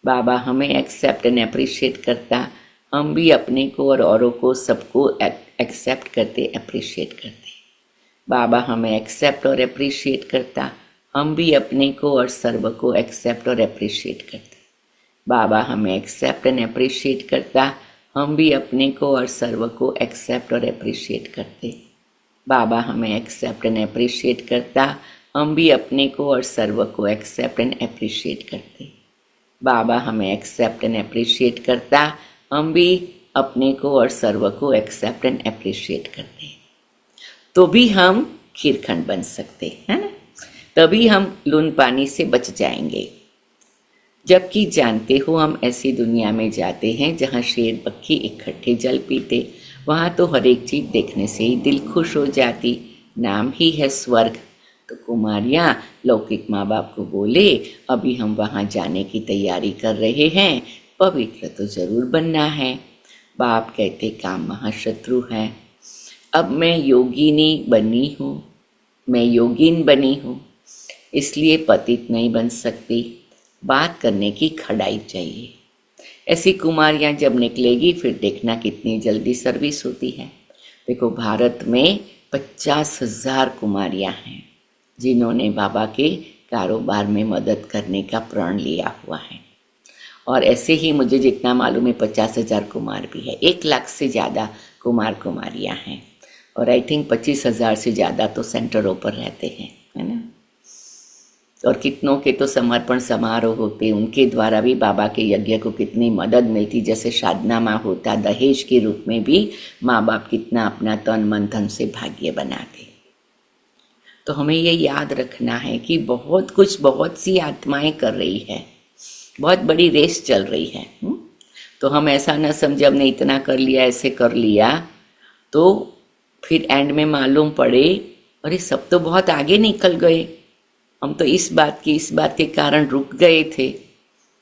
बाबा हमें एक्सेप्ट एंड अप्रिशिएट करता, हम भी अपने को और औरों को सबको एक्सेप्ट करते, अप्रिशिएट करते। बाबा हमें एक्सेप्ट और अप्रिशिएट करता, हम भी अपने को और सर्व को एक्सेप्ट और अप्रिशिएट करते। बाबा हमें एक्सेप्ट एंड अप्रिशिएट करता, हम भी अपने को और सर्व को एक्सेप्ट और अप्रिशिएट करते। बाबा हमें एक्सेप्ट एंड अप्रिशिएट करता, हम भी अपने को और सर्व को एक्सेप्ट एंड अप्रिशिएट करते। बाबा हमें एक्सेप्ट एंड अप्रिशिएट करता, हम भी अपने को और सर्व को एक्सेप्ट एंड अप्रिशिएट करते। तो भी हम खीरखंड बन सकते हैं ना, तभी हम लून पानी से बच जाएंगे। जबकि जानते हो हम ऐसी दुनिया में जाते हैं जहाँ शेर पक्षी इकट्ठे जल पीते, वहाँ तो हर एक चीज देखने से ही दिल खुश हो जाती, नाम ही है स्वर्ग। तो कुमारियाँ लौकिक माँ बाप को बोले, अभी हम वहाँ जाने की तैयारी कर रहे हैं, पवित्र तो जरूर बनना है। बाप कहते काम महाशत्रु है। अब मैं योगिनी बनी हूँ, मैं योगिन बनी हूँ, इसलिए पतित नहीं बन सकती। बात करने की खड़ाई चाहिए। ऐसी कुमारियाँ जब निकलेगी फिर देखना कितनी जल्दी सर्विस होती है। देखो भारत में 50,000 कुमारियाँ हैं जिन्होंने बाबा के कारोबार में मदद करने का प्रण लिया हुआ है। और ऐसे ही मुझे जितना मालूम है 50,000 कुमार भी है। 1 लाख से ज़्यादा कुमार कुमारियाँ हैं और आई थिंक 25,000 से ज़्यादा तो सेंटरों पर रहते हैं, है ना। और कितनों के तो समर्पण समारोह होते, उनके द्वारा भी बाबा के यज्ञ को कितनी मदद मिलती। जैसे साधनामा होता, दहेज के रूप में भी माँ बाप कितना अपना तन मन धन से भाग्य बनाते। तो हमें ये याद रखना है कि बहुत कुछ, बहुत सी आत्माएं कर रही है, बहुत बड़ी रेस चल रही है। तो हम ऐसा न समझे हमने इतना कर लिया, ऐसे कर लिया, तो फिर एंड में मालूम पड़े अरे सब तो बहुत आगे निकल गए, हम तो इस बात के कारण रुक गए थे।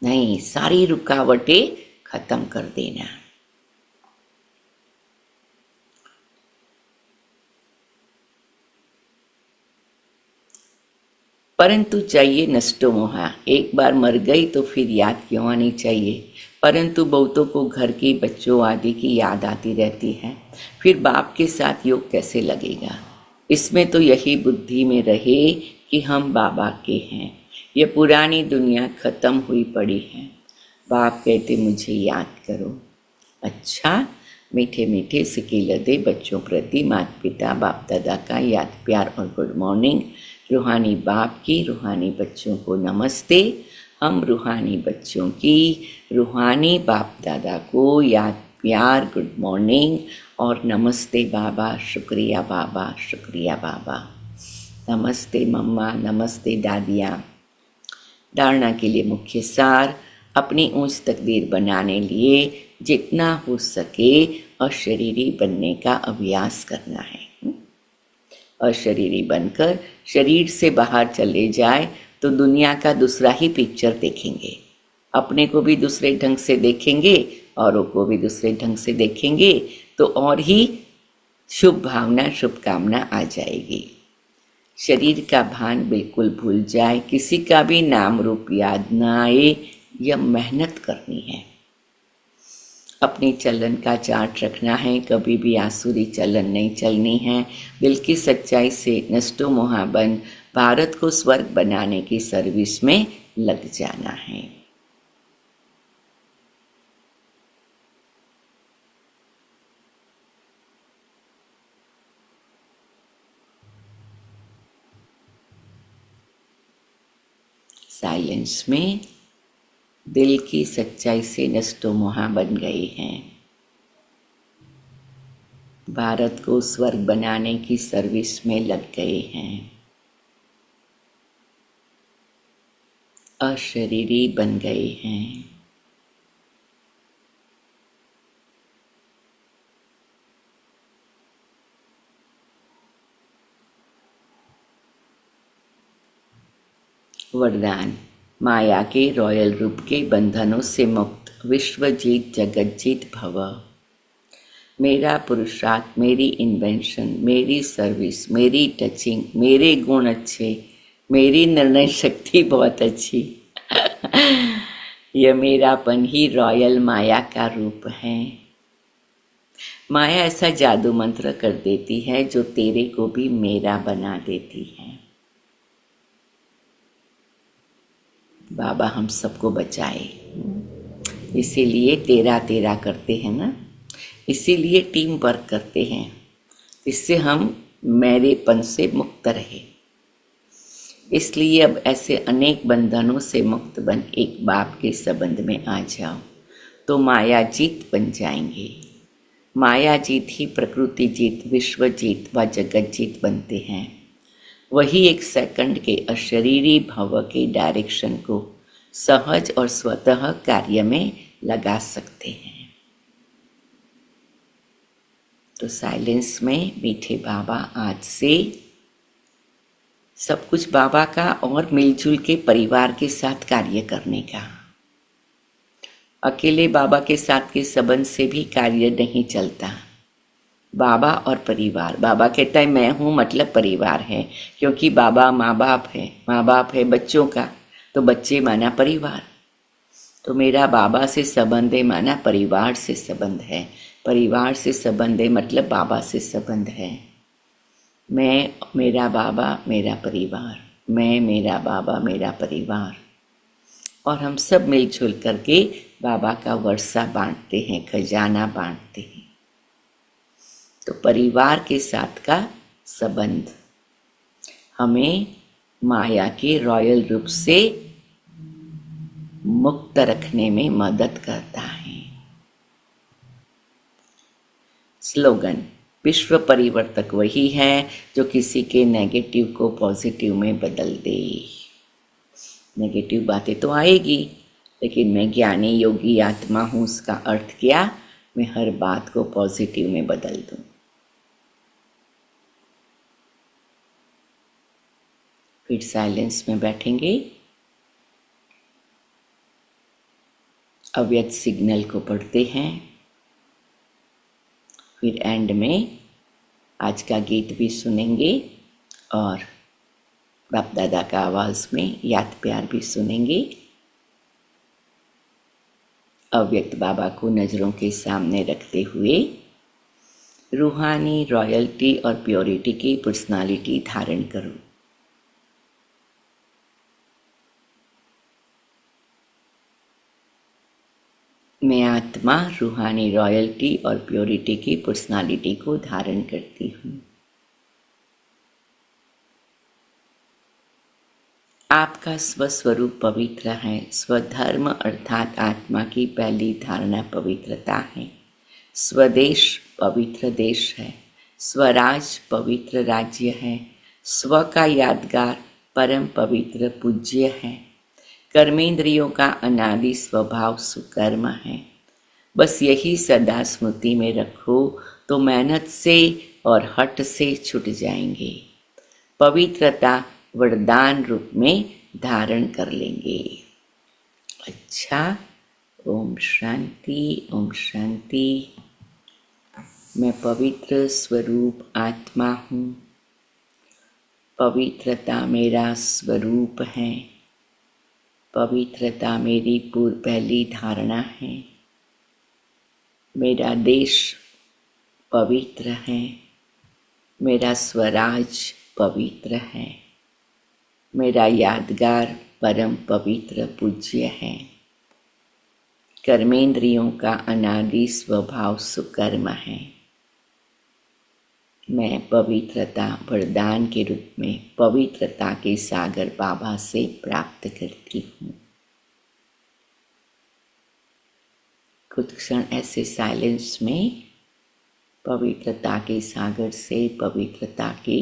नहीं, सारी रुकावटें खत्म कर देना। परंतु चाहिए नष्टो मोहा, एक बार मर गई तो फिर याद क्यों आनी चाहिए। परंतु बहुतों को घर की, बच्चों आदि की याद आती रहती है, फिर बाप के साथ योग कैसे लगेगा। इसमें तो यही बुद्धि में रहे कि हम बाबा के हैं, ये पुरानी दुनिया खत्म हुई पड़ी है। बाप कहते मुझे याद करो। अच्छा, मीठे मीठे सिकीलदे बच्चों प्रति माता पिता बाप दादा का याद, प्यार और गुड मॉर्निंग। रूहानी बाप की रूहानी बच्चों को नमस्ते। हम रूहानी बच्चों की रूहानी बाप दादा को याद, प्यार, गुड मॉर्निंग और नमस्ते बाबा, शुक्रिया बाबा, शुक्रिया बाबा, नमस्ते मम्मा, नमस्ते दादियाँ। धारणा के लिए मुख्य सार, अपनी ऊंच तकदीर बनाने लिए जितना हो सके अशरीरी बनने का अभ्यास करना है। अशरीरी बनकर शरीर से बाहर चले जाए तो दुनिया का दूसरा ही पिक्चर देखेंगे, अपने को भी दूसरे ढंग से देखेंगे, औरों को भी दूसरे ढंग से देखेंगे, तो और ही शुभ भावना, शुभकामना आ जाएगी। शरीर का भान बिल्कुल भूल जाए, किसी का भी नाम रूप याद ना आए, यह मेहनत करनी है। अपनी चलन का चार्ट रखना है, कभी भी आसुरी चलन नहीं चलनी है। दिल की सच्चाई से नष्टो मोहाबन भारत को स्वर्ग बनाने की सर्विस में लग जाना है। साइलेंस में दिल की सच्चाई से नष्टो मोहा बन गए हैं। भारत को स्वर्ग बनाने की सर्विस में लग गए हैं। अशरीरी बन गए हैं। वरदान, माया के रॉयल रूप के बंधनों से मुक्त विश्व जीत जगत जीत भव। मेरा पुरुषार्थ, मेरी इन्वेंशन, मेरी सर्विस, मेरी टचिंग, मेरे गुण अच्छे, मेरी निर्णय शक्ति बहुत अच्छी। यह मेरापन ही रॉयल माया का रूप है। माया ऐसा जादू मंत्र कर देती है जो तेरे को भी मेरा बना देती है। बाबा हम सबको बचाए, इसीलिए तेरा तेरा करते हैं ना, इसीलिए टीम वर्क करते हैं, इससे हम मेरेपन से मुक्त रहे। इसलिए अब ऐसे अनेक बंधनों से मुक्त बन एक बाप के संबंध में आ जाओ तो माया जीत बन जाएंगे। माया जीत ही प्रकृति जीत, विश्व जीत व जगत जीत बनते हैं। वही एक सेकंड के अशरीरी भव के डायरेक्शन को सहज और स्वतः कार्य में लगा सकते हैं। तो साइलेंस में मीठे बाबा आज से सब कुछ बाबा का और मिलजुल के परिवार के साथ कार्य करने का। अकेले बाबा के साथ के संबंध से भी कार्य नहीं चलता। बाबा और परिवार, बाबा कहता है मैं हूँ मतलब परिवार है, क्योंकि बाबा माँ बाप है बच्चों का, तो बच्चे माना परिवार। तो मेरा बाबा से संबंध है माना परिवार से संबंध है, परिवार से संबंध है मतलब बाबा से संबंध है। मैं, मेरा बाबा, मेरा परिवार, मैं, मेरा बाबा, मेरा परिवार, और हम सब मिलजुल करके बाबा का वर्षा बांटते हैं, खजाना बांटते हैं। तो परिवार के साथ का संबंध हमें माया के रॉयल रूप से मुक्त रखने में मदद करता है। स्लोगन, विश्व परिवर्तक वही है जो किसी के नेगेटिव को पॉजिटिव में बदल दे। नेगेटिव बातें तो आएगी, लेकिन मैं ज्ञानी योगी आत्मा हूँ, उसका अर्थ क्या, मैं हर बात को पॉजिटिव में बदल दूँ। फिर साइलेंस में बैठेंगे, अव्यक्त सिग्नल को पढ़ते हैं, फिर एंड में आज का गीत भी सुनेंगे और बाप दादा का आवाज़ में याद प्यार भी सुनेंगे। अव्यक्त बाबा को नज़रों के सामने रखते हुए रूहानी रॉयल्टी और प्योरिटी की पर्सनालिटी धारण करो। मैं आत्मा रूहानी रॉयल्टी और प्योरिटी की पर्सनालिटी को धारण करती हूँ। आपका स्वस्वरूप पवित्र है। स्वधर्म अर्थात आत्मा की पहली धारणा पवित्रता है। स्वदेश पवित्र देश है। स्वराज पवित्र राज्य है। स्व का यादगार परम पवित्र पूज्य है। कर्मेंद्रियों का अनादि स्वभाव सुकर्म है। बस यही सदा स्मृति में रखो तो मेहनत से और हट से छूट जाएंगे। पवित्रता वरदान रूप में धारण कर लेंगे। अच्छा, ओम शांति, ओम शांति। मैं पवित्र स्वरूप आत्मा हूँ। पवित्रता मेरा स्वरूप है। पवित्रता मेरी पहली धारणा है। मेरा देश पवित्र है। मेरा स्वराज पवित्र है। मेरा यादगार परम पवित्र पूज्य है। कर्मेंद्रियों का अनादि स्वभाव सुकर्म है। मैं पवित्रता वरदान के रूप में पवित्रता के सागर बाबा से प्राप्त करती हूँ। कुछ क्षण ऐसे साइलेंस में पवित्रता के सागर से पवित्रता की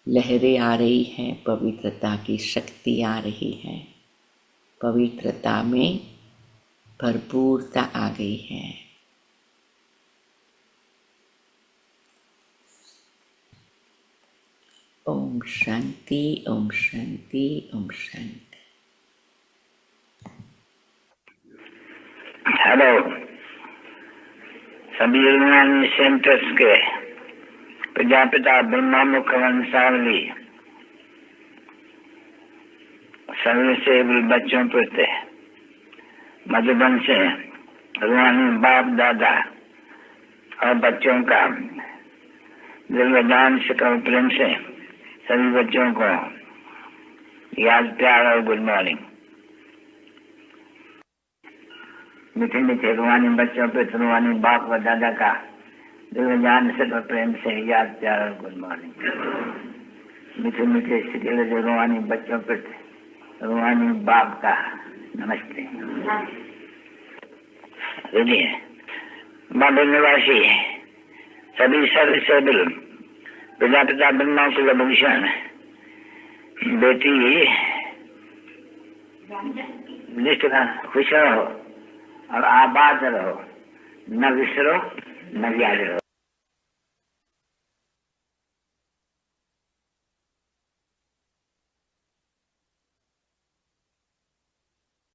लहरें आ रही हैं, पवित्रता की शक्ति आ रही है, पवित्रता में भरपूरता आ गई है। ओम शांति, ओम शांति, ओम शांति। हेलो, सभी यूनानी सेंटर्स के प्रजापिता ब्रह्मा मुख वंशावली सर्वसेवी बच्चों प्रति मधुबन से रूहानी बाप दादा और बच्चों का दिलवदान से प्रेम से सभी बच्चों को याद, प्यार और गुड मॉर्निंग। मीठे मीठे रूहानी बच्चों पे रूहानी बाप व दादा का दिलवदान से प्रेम से याद, प्यार और गुड मॉर्निंग। मीठे मीठे सिकेले रूहानी बच्चों पे रूहानी बाप का नमस्ते। बाबा निवासी सभी सर्वसेविल प्रजापिता ब्रह्मा कुलभूषण बेटी खुश रहो और आबाद रहो, न विसरो न याद रहो।